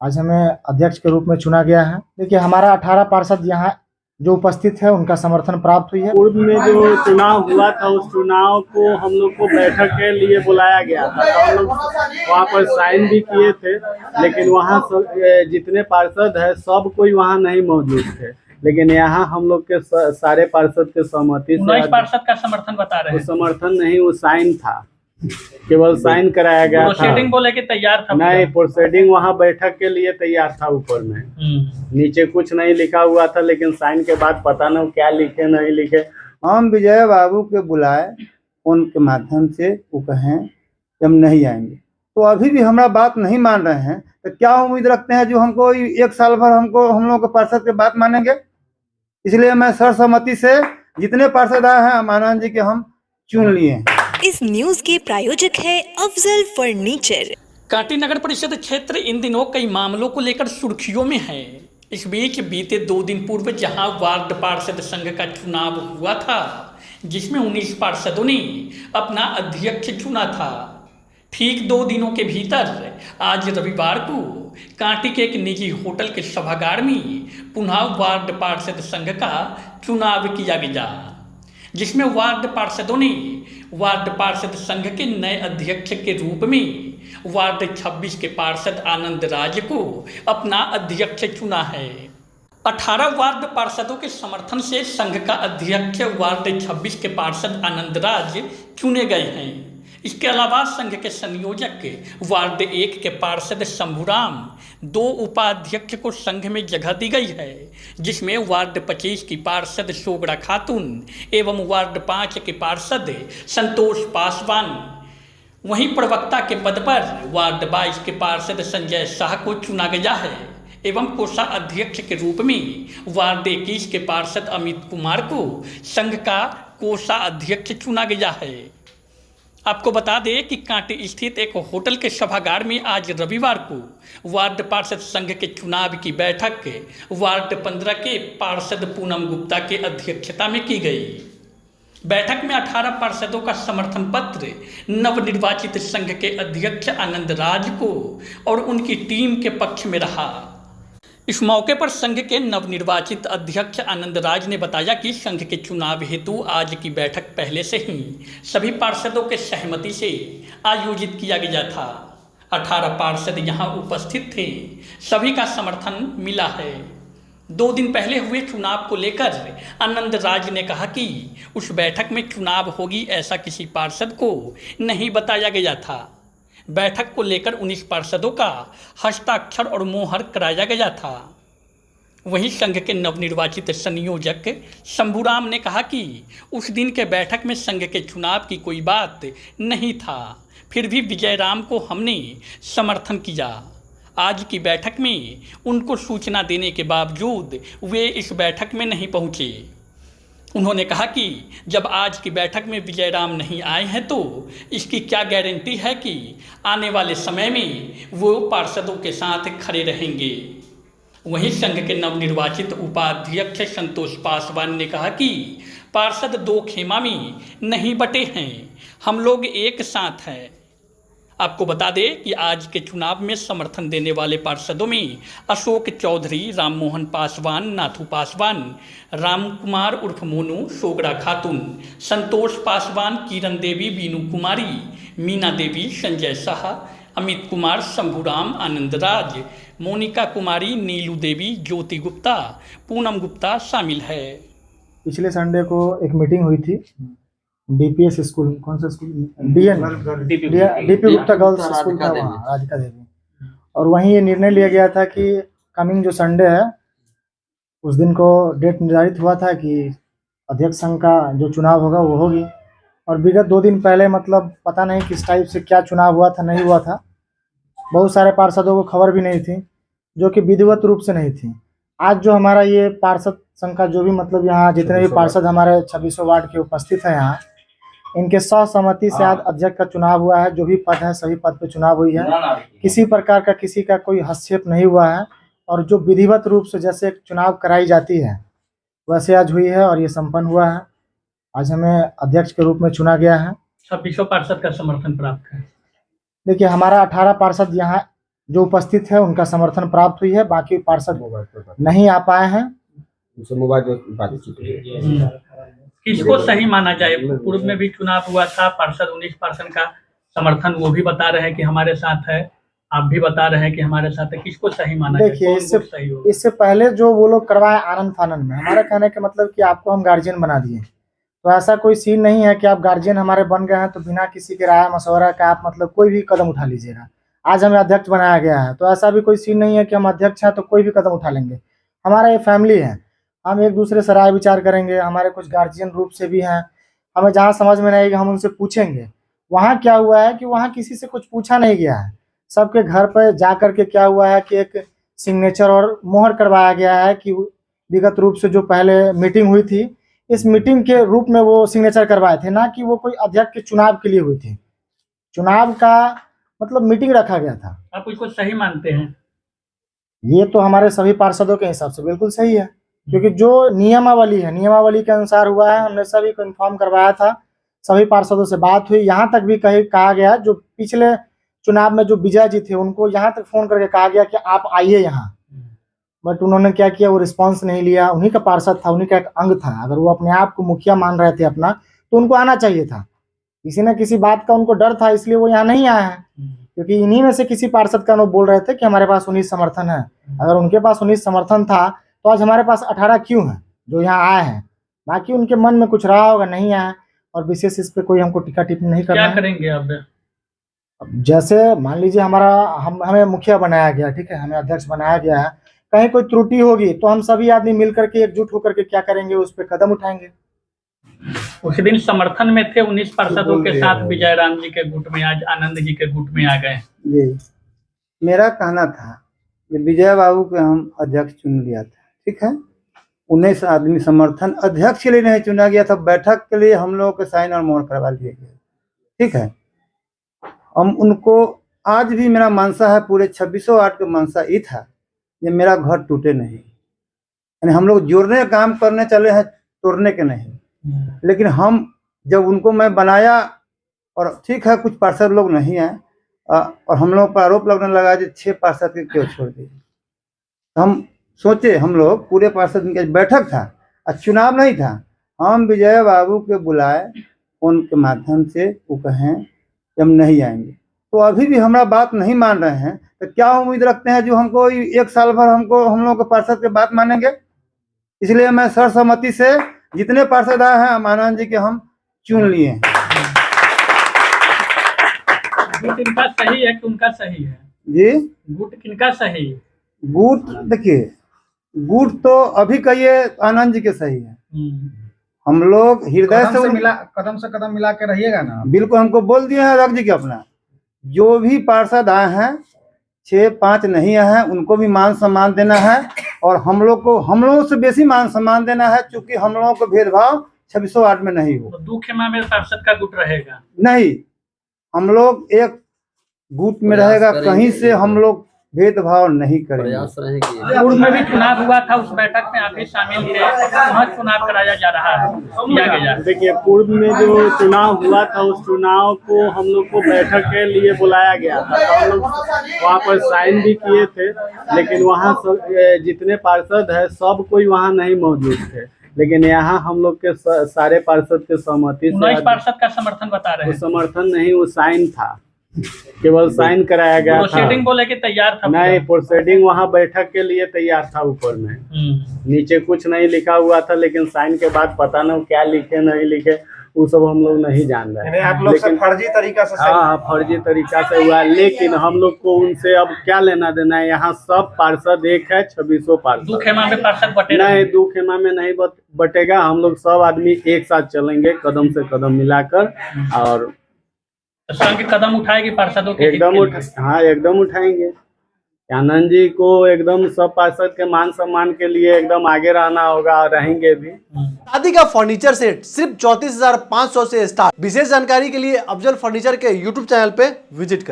आज हमें अध्यक्ष के रूप में चुना गया है। देखिए, हमारा 18 पार्षद यहाँ जो उपस्थित है उनका समर्थन प्राप्त हुई है। पूर्व में जो चुनाव हुआ था उस चुनाव को हम लोग को बैठक के लिए बुलाया गया था, तो हम लोग वहाँ पर साइन भी किए थे, लेकिन वहाँ जितने पार्षद है सब कोई वहाँ नहीं मौजूद थे। लेकिन यहाँ हम लोग के सारे पार्षद के सहमति से 19 पार्षद का समर्थन बता रहे हैं। समर्थन नहीं, वो साइन था, केवल साइन कराया गया था। प्रोसीडिंग को लेके तैयार था? नहीं, प्रोसीडिंग वहाँ बैठक के लिए तैयार था। ऊपर में नीचे कुछ नहीं लिखा हुआ था, लेकिन साइन के बाद पता नहीं क्या लिखे नहीं लिखे। हम विजय बाबू के बुलाए फोन के माध्यम से, वो कहें कि हम नहीं आएंगे, तो अभी भी हमारा बात नहीं मान रहे हैं। तो क्या उम्मीद रखते हैं जो हमको 1 साल भर हम लोग के पार्षद के बात मानेंगे? इसलिए मैं सर्वसम्मति से जितने पार्षद आए हैं मानन जी के हम चुन लिए। इस न्यूज के प्रायोजक है अफजल फर्नीचर। कांटी नगर परिषद क्षेत्र इन दिनों कई मामलों को लेकर सुर्खियों में है। इस बीच बीते 2 दिन पूर्व जहां वार्ड पार्षद संघ का चुनाव हुआ था, जिसमें 19 पार्षदों ने अपना अध्यक्ष चुना था, ठीक 2 दिनों के भीतर आज रविवार को कांटी के एक निजी होटल के सभागार में पुनः वार्ड पार्षद संघ का चुनाव किया गया, जिसमें वार्ड पार्षदों ने वार्ड पार्षद संघ के नए अध्यक्ष के रूप में वार्ड 26 के पार्षद आनंद राज को अपना अध्यक्ष चुना है। 18 वार्ड पार्षदों के समर्थन से संघ का अध्यक्ष वार्ड 26 के पार्षद आनंद राज चुने गए हैं। इसके अलावा संघ के संयोजक वार्ड 1 के पार्षद शंभूराम, 2 उपाध्यक्ष को संघ में जगह दी गई है, जिसमें वार्ड 25 की पार्षद सोगड़ा खातून एवं वार्ड 5 के पार्षद संतोष पासवान। वहीं प्रवक्ता के पद पर वार्ड 22 के पार्षद संजय शाह को चुना गया है एवं कोषाध्यक्ष के रूप में वार्ड 21 के पार्षद अमित कुमार को संघ का कोषाध्यक्ष चुना गया है। आपको बता दें कि कांटी स्थित एक होटल के सभागार में आज रविवार को वार्ड पार्षद संघ के चुनाव की बैठक वार्ड 15 के पार्षद पूनम गुप्ता के अध्यक्षता में की गई। बैठक में 18 पार्षदों का समर्थन पत्र नवनिर्वाचित संघ के अध्यक्ष आनंद राज को और उनकी टीम के पक्ष में रहा। इस मौके पर संघ के नवनिर्वाचित अध्यक्ष आनंद राज ने बताया कि संघ के चुनाव हेतु आज की बैठक पहले से ही सभी पार्षदों के सहमति से आयोजित किया गया था। 18 पार्षद यहां उपस्थित थे, सभी का समर्थन मिला है। 2 दिन पहले हुए चुनाव को लेकर आनंद राज ने कहा कि उस बैठक में चुनाव होगी ऐसा किसी पार्षद को नहीं बताया गया था। बैठक को लेकर 19 पार्षदों का हस्ताक्षर और मोहर कराया गया था। वहीं संघ के नवनिर्वाचित संयोजक शंभूराम ने कहा कि उस दिन के बैठक में संघ के चुनाव की कोई बात नहीं था, फिर भी विजयराम को हमने समर्थन किया। आज की बैठक में उनको सूचना देने के बावजूद वे इस बैठक में नहीं पहुंचे। उन्होंने कहा कि जब आज की बैठक में विजयराम नहीं आए हैं तो इसकी क्या गारंटी है कि आने वाले समय में वो पार्षदों के साथ खड़े रहेंगे। वहीं संघ के नवनिर्वाचित उपाध्यक्ष संतोष पासवान ने कहा कि पार्षद 2 खेमा में नहीं बटे हैं, हम लोग एक साथ हैं। आपको बता दें कि आज के चुनाव में समर्थन देने वाले पार्षदों में अशोक चौधरी, राम मोहन पासवान, नाथू पासवान, राम कुमार उर्फ मोनू, सोगड़ा खातून, संतोष पासवान, किरण देवी, बीनू कुमारी, मीना देवी, संजय शाह, अमित कुमार, शंभूराम, आनंद राज, मोनिका कुमारी, नीलू देवी, ज्योति गुप्ता, पूनम गुप्ता शामिल है। पिछले संडे को एक मीटिंग हुई थी डीपीएस स्कूल, कौन सा school, DP Gupta girls school था वहाँ, राधिका देवी। और वहीं ये निर्णय लिया गया था कि कमिंग जो संडे है उस दिन को डेट निर्धारित हुआ था कि अध्यक्ष संघ का जो चुनाव होगा वो होगी। और विगत 2 दिन पहले मतलब पता नहीं किस टाइप से क्या चुनाव हुआ था नहीं हुआ था, बहुत सारे पार्षदों को खबर भी नहीं थी, जो कि विधिवत रूप से नहीं थी। आज जो हमारा ये पार्षद संघ का जो भी मतलब यहाँ जितने भी पार्षद हमारे 26 वार्ड के उपस्थित हैं, यहाँ इनके सहसम्मति से आज अध्यक्ष का चुनाव हुआ है। जो भी पद है सभी पद पे चुनाव हुई है, किसी प्रकार का किसी का कोई हस्तक्षेप नहीं हुआ है। और जो विधिवत रूप से जैसे चुनाव कराई जाती है वैसे आज हुई है और ये संपन्न हुआ है। आज हमें अध्यक्ष के रूप में चुना गया है। 26 पार्षद का समर्थन प्राप्त है। देखिए, हमारा 18 पार्षद यहाँ जो उपस्थित है उनका समर्थन प्राप्त हुई है। बाकी पार्षद नहीं आ पाए हैं। किसको सही माना जाए? पूर्व में भी चुनाव हुआ था, पार्षद 19% का समर्थन वो भी बता रहे हैं कि हमारे साथ है, आप भी बता रहे हैं कि हमारे साथ है। किसको सही माना जाए? देखिए, कौन वोट सही होगा? इससे पहले जो वो लोग करवाए आनंद फानंद में, हमारा कहने का मतलब कि आपको हम गार्जियन बना दिए, तो ऐसा कोई सीन नहीं है कि आप गार्जियन हमारे बन गए हैं तो बिना किसी के राय मशवरा का आप मतलब कोई भी कदम उठा लीजिएगा। आज हमें अध्यक्ष बनाया गया है तो ऐसा भी कोई सीन नहीं है कि हम अध्यक्ष हैं तो कोई भी कदम उठा लेंगे। हमारा ये फैमिली है, हम एक दूसरे से राय विचार करेंगे। हमारे कुछ गार्जियन रूप से भी हैं, हमें जहाँ समझ में नहीं आएगा हम उनसे पूछेंगे। वहाँ क्या हुआ है कि वहाँ किसी से कुछ पूछा नहीं गया है, सबके घर पर जा करके क्या हुआ है कि एक सिग्नेचर और मोहर करवाया गया है कि विगत रूप से जो पहले मीटिंग हुई थी, इस मीटिंग के रूप में वो सिग्नेचर करवाए थे, ना कि वो कोई अध्यक्ष के चुनाव के लिए हुई थी। चुनाव का मतलब मीटिंग रखा गया था। आप इसको सही मानते हैं? ये तो हमारे सभी पार्षदों के हिसाब से बिल्कुल सही है, क्योंकि जो नियमावली है, नियमावली के अनुसार हुआ है। हमने सभी को इन्फॉर्म करवाया था, सभी पार्षदों से बात हुई। यहाँ तक भी कहा गया, जो पिछले चुनाव में जो विजय जी थे उनको यहाँ तक फोन करके कहा गया कि आप आइए यहाँ, बट उन्होंने क्या किया, वो रिस्पांस नहीं लिया। उन्हीं का पार्षद था, उन्हीं का एक अंग था। अगर वो अपने आप को मुखिया मान रहे थे अपना, तो उनको आना चाहिए था। किसी न किसी बात का उनको डर था, इसलिए वो यहाँ नहीं आया है। क्योंकि इन्हीं में से किसी पार्षद का वो बोल रहे थे कि हमारे पास 19 समर्थन है। अगर उनके पास 19 समर्थन था तो आज हमारे पास 18 क्यों है जो यहाँ आए हैं? बाकी उनके मन में कुछ रहा होगा, नहीं आया। और विशेष इस पे कोई हमको टीका टिप्पणी नहीं करना है। क्या करेंगे अब? जैसे मान लीजिए हमें मुखिया बनाया गया, ठीक है, हमें अध्यक्ष बनाया गया है, कहीं कोई त्रुटि होगी तो हम सभी आदमी मिल करके एकजुट होकर के क्या करेंगे, उस पर कदम उठाएंगे। उस दिन समर्थन में थे 19 पार्षदों के साथ विजय राम जी के गुट में, आज आनंद जी के गुट में आ गए। ये मेरा कहना था कि विजय बाबू को हम अध्यक्ष चुन लिया था, ठीक है। 19 आदमी समर्थन अध्यक्ष के लिए नहीं चुना गया था, बैठक के लिए हम लोगों के साइन और मोहर करवा लिए गए, ठीक है। हम उनको, आज भी मेरा मनसा है, पूरे 2600 वार्ड का मनसा ये था ये मेरा घर टूटे नहीं। यानी हम लोग जोड़ने का काम करने चले हैं, तोड़ने के नहीं। लेकिन हम जब उनको मैं बनाया, और ठीक है कुछ पार्षद लोग नहीं आए, और हम लोग पर आरोप लगने लगा कि 6 पार्षद के क्यों छोड़ दिए। हम सोचे, हम लोग पूरे पार्षद की बैठक था और चुनाव नहीं था। हम विजय बाबू के बुलाए फोन के माध्यम से, वो कहें कि हम नहीं आएंगे, तो अभी भी हमारा बात नहीं मान रहे हैं। तो क्या उम्मीद रखते हैं जो हमको 1 साल भर हम लोग के पार्षद के बात मानेंगे? इसलिए मैं सर्वसम्मति से जितने पार्षद आए हैं आनंद जी के हम चुन लिए हैं। गुट इनका सही है कि उनका सही है? जी, गुट किनका सही है? गुट देखिए, गुट तो अभी कहिए आनंद जी के सही है। हम लोग हृदय से कदम से कदम मिला के रहिएगा ना। बिल्कुल, हमको बोल दिए हैं अध्यक्ष जी के अपना, जो भी पार्षद आए हैं 6-5 नहीं आए हैं, उनको भी मान सम्मान देना है। और हम लोगों से बेसी मान सम्मान देना है, क्योंकि हम लोगों को भेदभाव 2600 वार्ड में नहीं हो। तो 2 खेमा में पार्षद का गुट रहेगा? नहीं, हम लोग एक गुट में रहेगा, कहीं से हम लोग भेदभाव नहीं करेंगे। पूर्व में भी चुनाव हुआ था, उस बैठक में आप भी शामिल थे, वहाँ चुनाव कराया जा रहा है। देखिए, पूर्व में जो चुनाव हुआ था उस चुनाव को हम लोग को बैठक के लिए बुलाया गया था, तो हम लोग वहाँ पर साइन भी किए थे। लेकिन वहाँ जितने पार्षद है सब कोई वहाँ नहीं मौजूद थे। लेकिन यहाँ हम लोग के सारे पार्षद के सहमति से 19 पार्षद का समर्थन बता रहे हैं। समर्थन नहीं, वो साइन था, केवल साइन कराया गया था। प्रोसीडिंग को लेके तैयार था? नहीं, प्रोसीडिंग वहाँ बैठक के लिए तैयार था। ऊपर में नीचे कुछ नहीं लिखा हुआ था, लेकिन साइन के बाद पता नहीं क्या लिखे नहीं लिखे, वो सब हम लोग नहीं जान रहे। आप लोग से फर्जी तरीका से? हाँ, फर्जी तरीका से हुआ। लेकिन हम लोग को उनसे अब क्या लेना देना है? यहाँ सब पार्षद एक है, 2600 पार्षद। 2 खेमा में पार्षद बटे नहीं, 2 खेमा में नहीं बटेगा। हम लोग सब आदमी एक साथ चलेंगे, कदम से कदम मिलाकर, और संघ कदम उठाएगी पार्षदों के? एकदम उठाएंगे। आनंद जी को एकदम सब पार्षद के मान सम्मान के लिए एकदम आगे रहना होगा, और रहेंगे भी। शादी का फर्नीचर सेट सिर्फ 34,500 से स्टार्ट। विशेष जानकारी के लिए अफजल फर्नीचर के यूट्यूब चैनल पे विजिट करें।